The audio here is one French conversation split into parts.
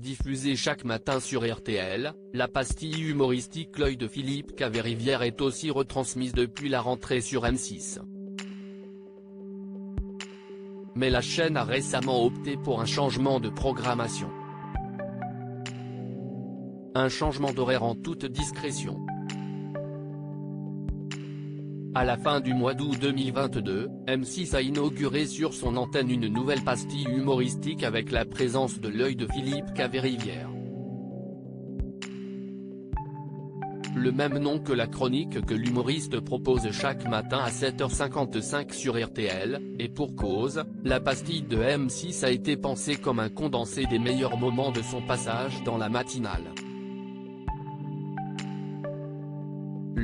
Diffusée chaque matin sur RTL, la pastille humoristique L'œil de Philippe Caverivière est aussi retransmise depuis la rentrée sur M6. Mais la chaîne a récemment opté pour un changement de programmation. Un changement d'horaire en toute discrétion. À la fin du mois d'août 2022, M6 a inauguré sur son antenne une nouvelle pastille humoristique avec la présence de L'œil de Philippe Caverivière. Le même nom que la chronique que l'humoriste propose chaque matin à 7h55 sur RTL, et pour cause, la pastille de M6 a été pensée comme un condensé des meilleurs moments de son passage dans la matinale.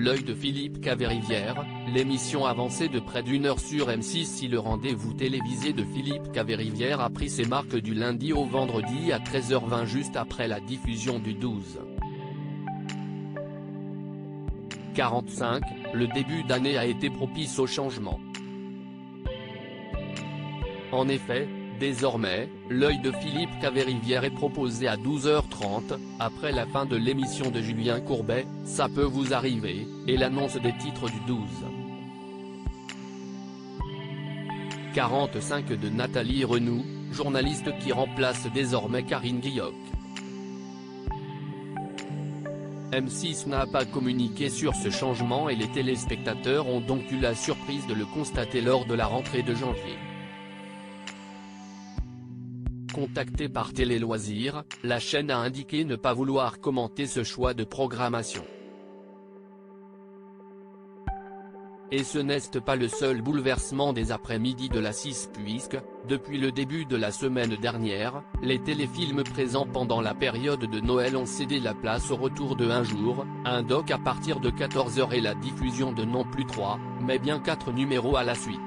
L'œil de Philippe Caverivière, l'émission avancée de près d'une heure sur M6 si le rendez-vous télévisé de Philippe Caverivière a pris ses marques du lundi au vendredi à 13h20 juste après la diffusion du 12h45, le début d'année a été propice au changement. En effet, désormais, L'œil de Philippe Caverivière est proposé à 12h30, après la fin de l'émission de Julien Courbet, Ça peut vous arriver, et l'annonce des titres du 12h45 de Nathalie Renou, journaliste qui remplace désormais Karine Guilloc. M6 n'a pas communiqué sur ce changement et les téléspectateurs ont donc eu la surprise de le constater lors de la rentrée de janvier. Contactée par Télé Loisirs, la chaîne a indiqué ne pas vouloir commenter ce choix de programmation. Et ce n'est pas le seul bouleversement des après-midi de la 6 puisque, depuis le début de la semaine dernière, les téléfilms présents pendant la période de Noël ont cédé la place au retour de Un jour, un doc à partir de 14h et la diffusion de non plus 3, mais bien 4 numéros à la suite.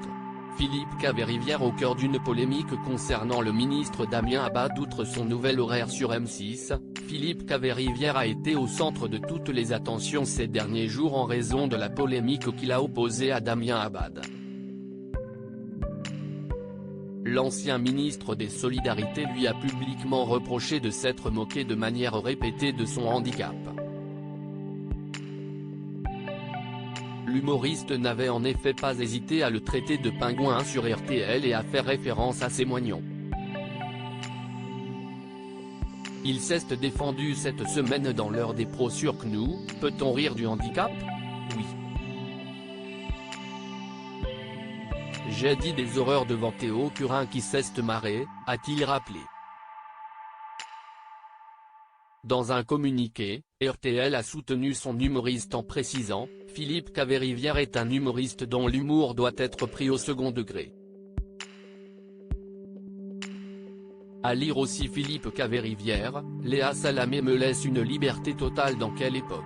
Philippe Caverivière au cœur d'une polémique concernant le ministre Damien Abad. Outre son nouvel horaire sur M6, Philippe Caverivière a été au centre de toutes les attentions ces derniers jours en raison de la polémique qu'il a opposée à Damien Abad. L'ancien ministre des Solidarités lui a publiquement reproché de s'être moqué de manière répétée de son handicap. L'humoriste n'avait en effet pas hésité à le traiter de pingouin sur RTL et à faire référence à ses moignons. Il s'est défendu cette semaine dans l'heure des pros sur CNU. Peut-on rire du handicap? Oui. J'ai dit des horreurs devant Théo Curin qui s'est marré, a-t-il rappelé. Dans un communiqué, RTL a soutenu son humoriste en précisant « Philippe Caverivière est un humoriste dont l'humour doit être pris au second degré ». À lire aussi Philippe Caverivière, Léa Salamé me laisse une liberté totale dans quelle époque.